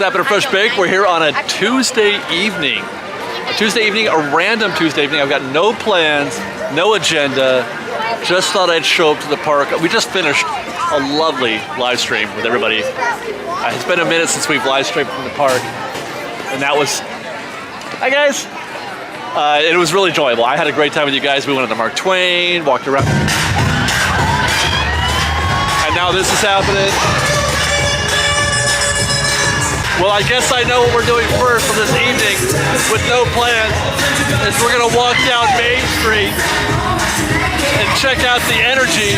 Snap and Fresh Bake. We're here on a Tuesday evening. A random Tuesday evening. I've got no plans, no agenda. Just thought I'd show up to the park. We just finished a lovely live stream with everybody. It's been a minute since we've live streamed from the park. And that was, hi guys. It was really enjoyable. I had a great time with you guys. We went to Mark Twain, walked around. And now this is happening. Well, I guess I know what we're doing first for this evening with no plans is we're gonna walk down Main Street and check out the energy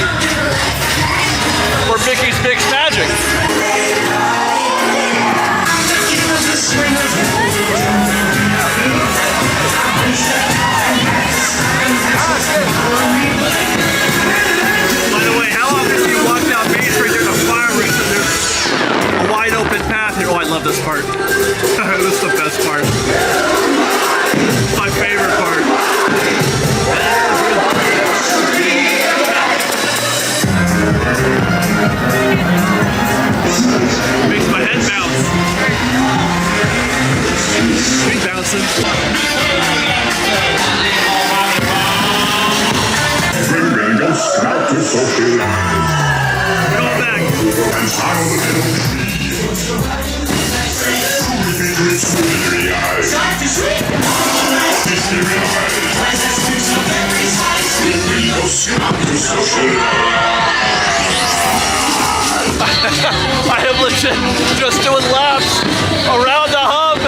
for Mickey's Mixed Magic. By the way, how often do you walk down Main Street, there's a fireworks and there's a wide open path here? Oh, I love this part. This is the best part. It's my favorite part. Makes my head bounce. Keep bouncing. Go back. I am legit just doing laps around the hub,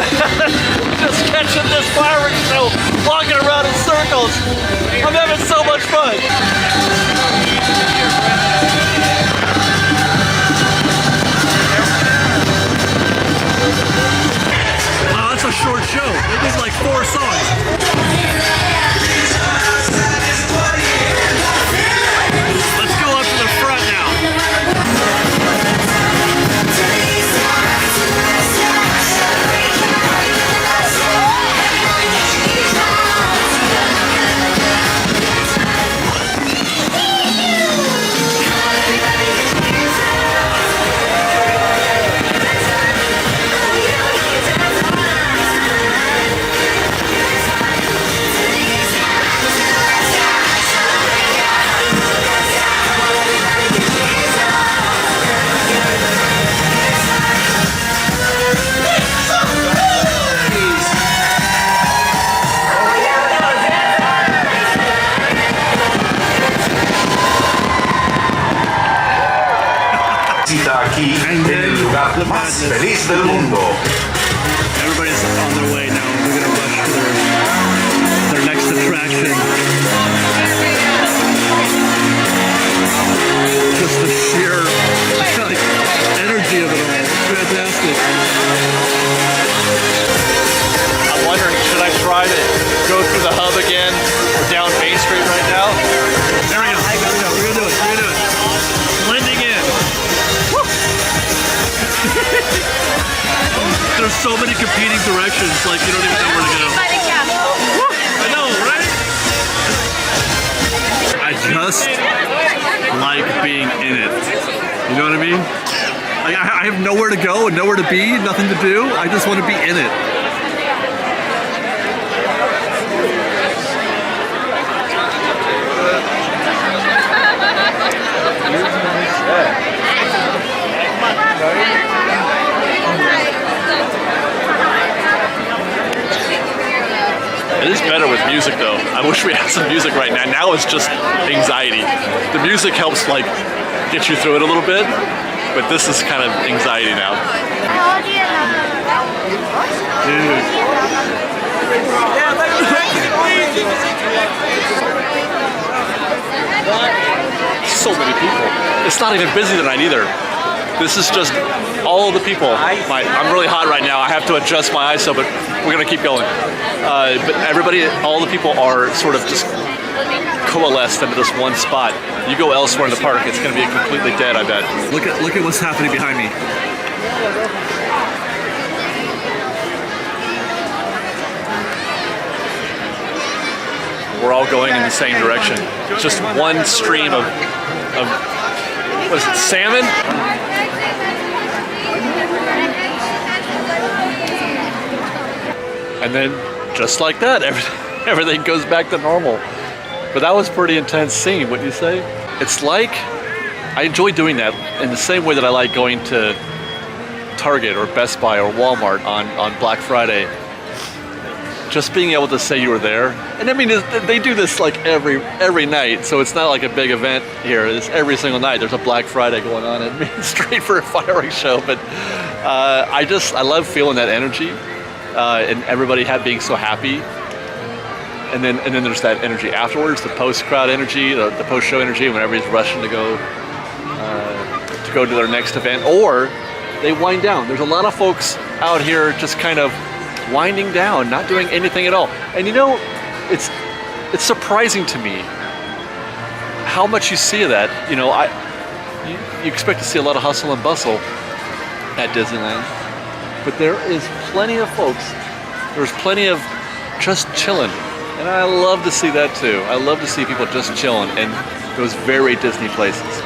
just catching this fireworks show, walking around in circles. I'm having so much fun. Wow, that's a short show. They did like 4 songs. Let's go up to the front now. Aquí en el lugar más feliz del mundo. Everybody's on their way now. We're gonna rush to their next attraction. Just the sheer like, energy of it all. It's fantastic. I'm wondering, should I try to go through the hub again or down Main Street right now? There we go. We're gonna do it. Blending in. There's so many competing directions, like you don't even know where to go. I know, right? I just like being in it. You know what I mean? Like I have nowhere to go and nowhere to be, nothing to do. I just want to be in it. It is better with music though. I wish we had some music right now. Now it's just anxiety. The music helps like get you through it a little bit, but this is kind of anxiety now. Dude. So many people. It's not even busy tonight either. This is just all the people. I'm really hot right now. I have to adjust my ISO, but we're gonna keep going. But everybody, all the people are sort of just coalesced into this one spot. You go elsewhere in the park, it's gonna be completely dead, I bet. Look at what's happening behind me. We're all going in the same direction. Just one stream of what is it, salmon? And then just like that, everything goes back to normal. But that was a pretty intense scene, wouldn't you say? It's like, I enjoy doing that in the same way that I like going to Target or Best Buy or Walmart on Black Friday. Just being able to say you were there. And I mean, they do this like every night, so it's not like a big event here. It's every single night. There's a Black Friday going on at Main Street for a fireworks show. But I love feeling that energy and everybody being so happy. And then there's that energy afterwards, the post-crowd energy, the post-show energy, when everybody's rushing to go to their next event, or they wind down. There's a lot of folks out here just kind of winding down, not doing anything at all. And you know, it's surprising to me how much you see of that. You know, you expect to see a lot of hustle and bustle at Disneyland, but there is plenty of folks. There's plenty of just chilling. And I love to see that too. I love to see people just chilling in those very Disney places.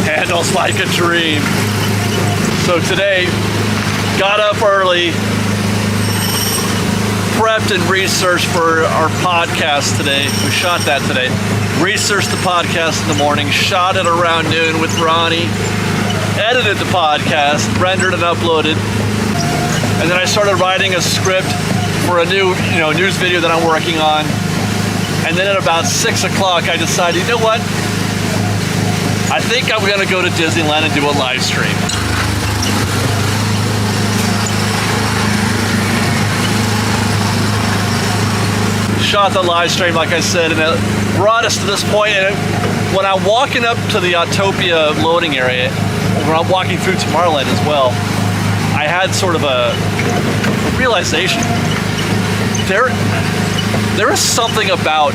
Handles like a dream. So today, got up early, prepped and researched for our podcast today. We shot that today. Researched the podcast in the morning, shot it around noon with Ronnie, edited the podcast, rendered and uploaded, and then I started writing a script for a new news video that I'm working on. And then at about 6 o'clock, I decided, you know what? I think I'm gonna go to Disneyland and do a live stream. Shot the live stream, like I said, and it brought us to this point. And when I'm walking up to the Autopia loading area, when I'm walking through Tomorrowland as well, I had sort of a realization. There is something about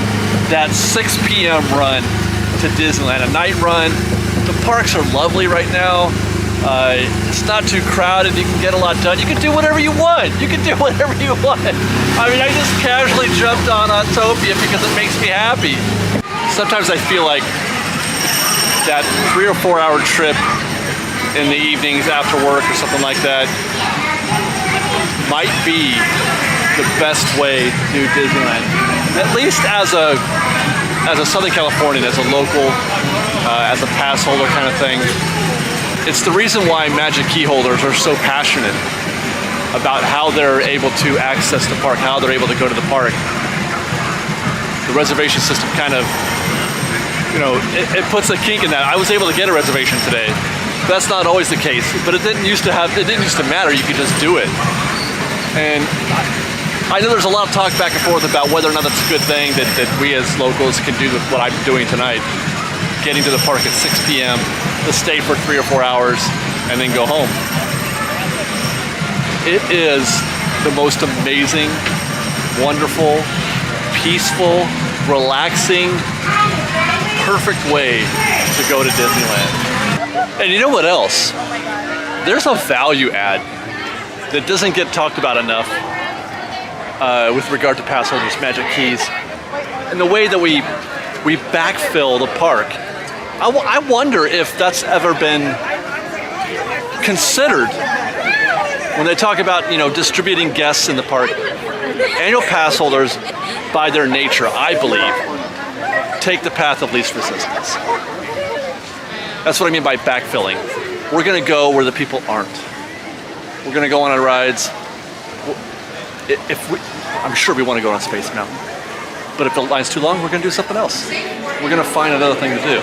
that 6 p.m. run to Disneyland, a night run. The parks are lovely right now. It's not too crowded. You can get a lot done. You can do whatever you want. I mean, I just casually jumped on Autopia because it makes me happy. Sometimes I feel like that 3 or 4 hour trip in the evenings after work or something like that might be the best way to do Disneyland. At least as a Southern Californian, as a local, as a pass holder kind of thing. It's the reason why Magic Key holders are so passionate about how they're able to access the park, how they're able to go to the park. The reservation system kind of, it puts a kink in that. I was able to get a reservation today. That's not always the case, but it didn't used to matter. You could just do it. And I know there's a lot of talk back and forth about whether or not it's a good thing that we as locals can do what I'm doing tonight, getting to the park at 6 p.m., to stay for 3 or 4 hours, and then go home. It is the most amazing, wonderful, peaceful, relaxing, perfect way to go to Disneyland. And you know what else? There's a value add that doesn't get talked about enough with regard to pass holders, Magic Keys, and the way that we backfill the park. I wonder if that's ever been considered when they talk about distributing guests in the park. Annual pass holders, by their nature, I believe, take the path of least resistance. That's what I mean by backfilling. We're going to go where the people aren't. We're going to go on our rides. I'm sure we want to go on Space Mountain, but if the line's too long, we're going to do something else. We're going to find another thing to do.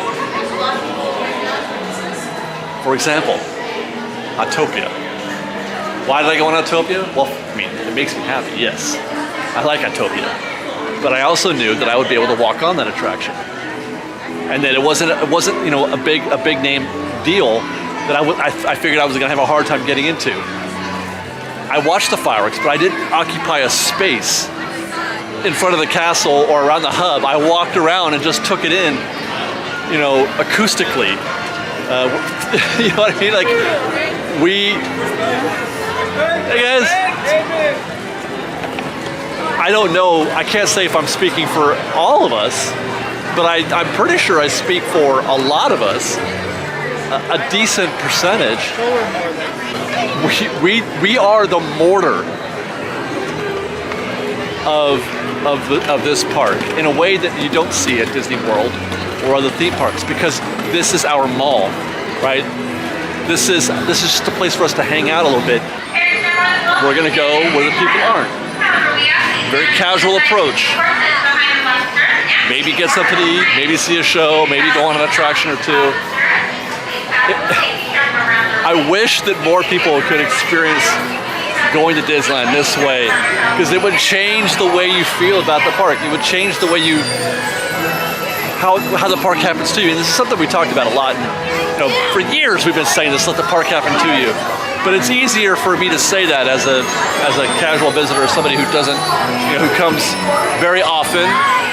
For example, Autopia. Why did I go on Autopia? Well, I mean, it makes me happy, yes. I like Autopia. but I also knew that I would be able to walk on that attraction, and that it wasn't you know, a big name deal that I figured I was going to have a hard time getting into. I watched the fireworks, but I didn't occupy a space in front of the castle or around the hub. I walked around and just took it in, you know, acoustically. You know what I mean? Like, hey guys, I don't know, I can't say if I'm speaking for all of us, but I'm pretty sure I speak for a lot of us, a decent percentage. We are the mortar of this park in a way that you don't see at Disney World or other theme parks, because this is our mall, right? This is just a place for us to hang out a little bit. We're gonna go where the people aren't. Very casual approach. Maybe get something to eat, maybe see a show, maybe go on an attraction or two. I wish that more people could experience going to Disneyland this way, because it would change the way you feel about the park. It would change the way how the park happens to you. And this is something we talked about a lot. And, you know, for years we've been saying this, let the park happen to you. But it's easier for me to say that as a casual visitor, somebody who doesn't, you know, who comes very often,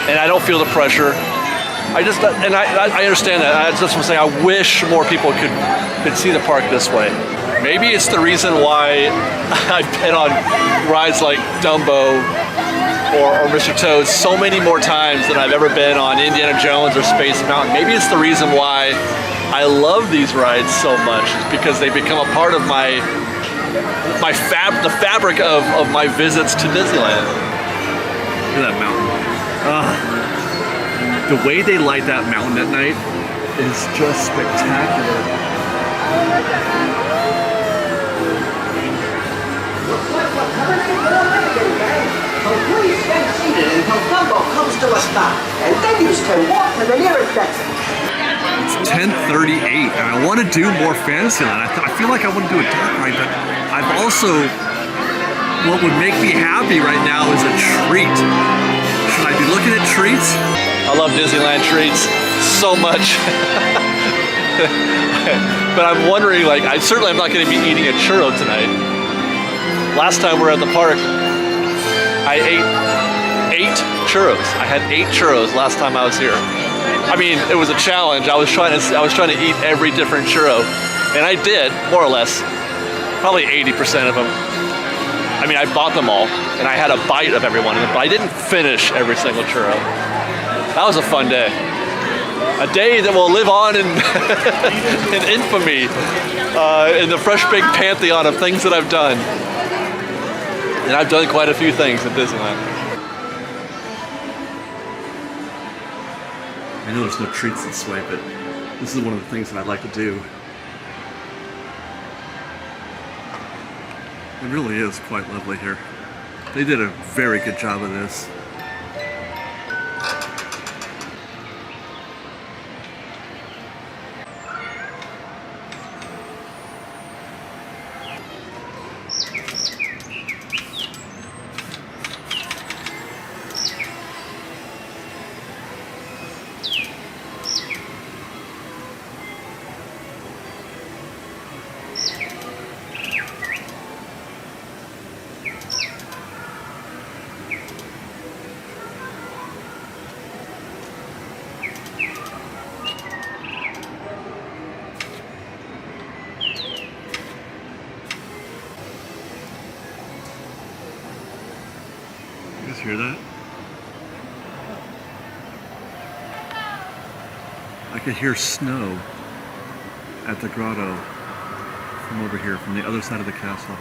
and I don't feel the pressure. I understand that. That's what I'm saying. I wish more people could see the park this way. Maybe it's the reason why I've been on rides like Dumbo or Mr. Toad so many more times than I've ever been on Indiana Jones or Space Mountain. Maybe it's the reason why I love these rides so much, is because they become a part of the fabric of my visits to Disneyland. Look at that mountain. The way they light that mountain at night is just spectacular. Please stay seated until Dumbo comes to a stop, and then you can walk to the nearest exit. It's 10:38, and I want to do more Fantasyland. I feel like I want to do a dark ride, but I've also, what would make me happy right now is a treat. Should I be looking at treats? I love Disneyland treats so much. But I'm wondering, like, I'm not going to be eating a churro tonight. Last time we were at the park, I ate 8 churros. I had 8 churros last time I was here. I mean, it was a challenge. I was trying to eat every different churro, and I did, more or less, probably 80% of them. I mean, I bought them all, and I had a bite of every one of them, but I didn't finish every single churro. That was a fun day. A day that will live on in, in infamy, in the Fresh Baked Pantheon of things that I've done. And I've done quite a few things at Disneyland. I know there's no treats this way, but this is one of the things that I'd like to do. It really is quite lovely here. They did a very good job of this. Hear that? I could hear snow at the grotto from over here, from the other side of the castle.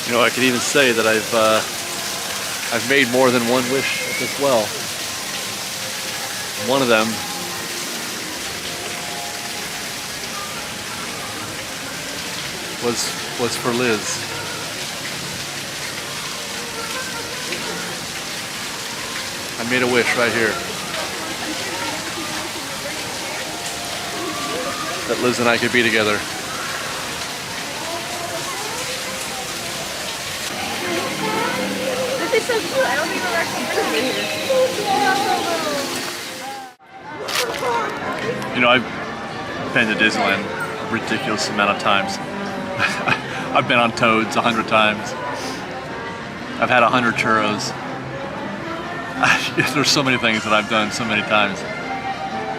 You know, I could even say that I've made more than one wish at this well. One of them was for Liz. I made a wish right here that Liz and I could be together. This is so cute. I don't think I've actually been here. You know, I've been to Disneyland a ridiculous amount of times. I've been on Toads 100 times. I've had 100 churros. There's so many things that I've done so many times,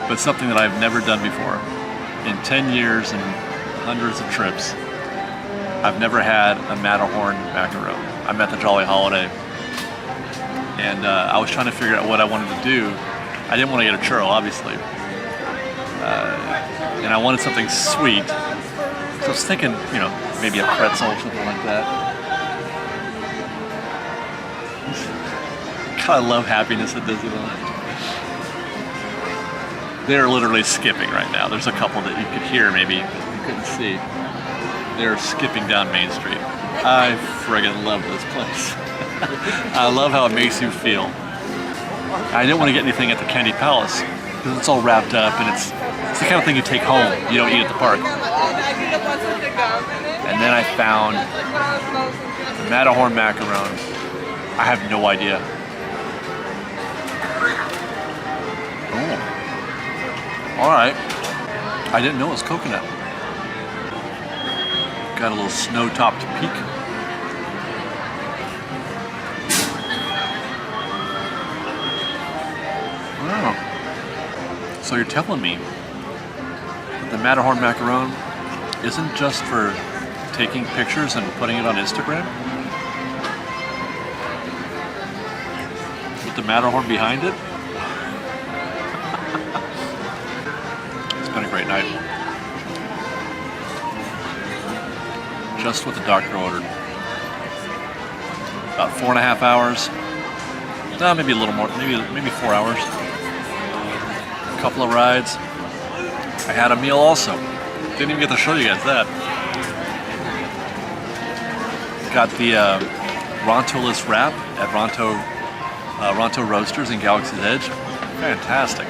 but something that I've never done before. In 10 years and hundreds of trips, I've never had a Matterhorn macaron. I'm at the Jolly Holiday, and I was trying to figure out what I wanted to do. I didn't want to get a churro, obviously, and I wanted something sweet. So I was thinking, you know, maybe a pretzel or something like that. God, I love happiness at Disneyland. They're literally skipping right now. There's a couple that you could hear, maybe, but you couldn't see. They're skipping down Main Street. I friggin' love this place. I love how it makes you feel. I didn't want to get anything at the Candy Palace because it's all wrapped up and it's the kind of thing you take home. You don't eat at the park. And then I found the Matterhorn macaron. I have no idea. Oh. All right. I didn't know it was coconut. Got a little snow-topped peak. Wow. So you're telling me that the Matterhorn macaron isn't just for taking pictures and putting it on Instagram? With the Matterhorn behind it? It's been a great night. Just what the doctor ordered. About 4.5 hours. No, maybe a little more, maybe 4 hours. A couple of rides. I had a meal also. Didn't even get to show you guys that. Got the Ronto-less wrap at Ronto Roasters in Galaxy's Edge. Fantastic.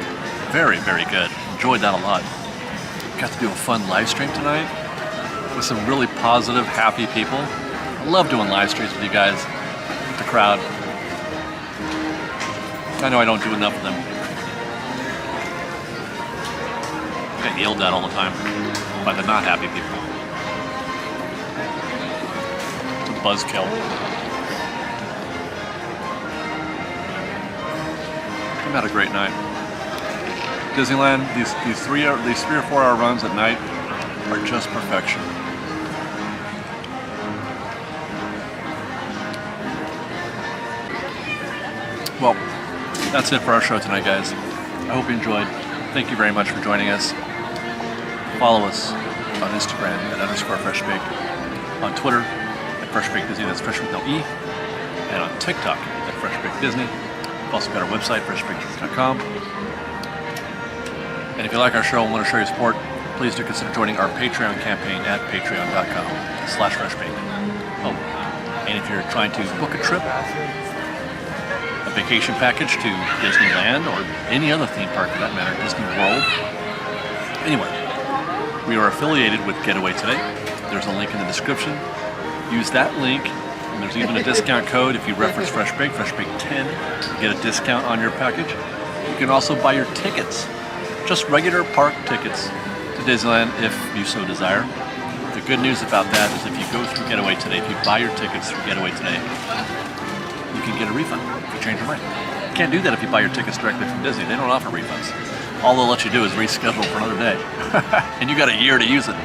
Very, very good. Enjoyed that a lot. Got to do a fun live stream tonight with some really positive, happy people. I love doing live streams with you guys, with the crowd. I know I don't do enough of them. I get yelled at all the time by the not happy people. It's a buzzkill. I've had a great night. Disneyland, these 3 or 4 hour runs at night are just perfection. Well, that's it for our show tonight, guys. I hope you enjoyed. Thank you very much for joining us. Follow us on Instagram at _FreshBaked, on Twitter at FreshBakedDisney, that's Fresh with no E, and on TikTok at FreshBakedDisney. We've also got our website, freshbakedisney.com. And if you like our show and want to show your support, please do consider joining our Patreon campaign at patreon.com/freshbaked. Oh, and if you're trying to book a trip, a vacation package to Disneyland or any other theme park for that matter, Disney World, anywhere, we are affiliated with GetAwayToday. There's a link in the description. Use that link, and there's even a discount code if you reference FreshBake10 to get a discount on your package. You can also buy your tickets, just regular park tickets to Disneyland if you so desire. The good news about that is if you go through GetAwayToday, if you buy your tickets through GetAwayToday, you can get a refund if you change your mind. You can't do that if you buy your tickets directly from Disney. They don't offer refunds. All they'll let you do is reschedule for another day. And you got a year to use it.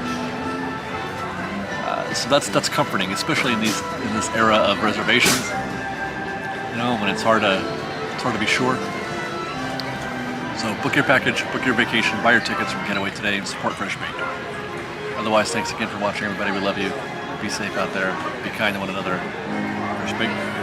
So that's comforting, especially in this era of reservations. You know, when it's hard to be sure. So book your package, book your vacation, buy your tickets from GetAwayToday, and support Fresh Baked. Otherwise, thanks again for watching, everybody. We love you. Be safe out there. Be kind to one another. There's big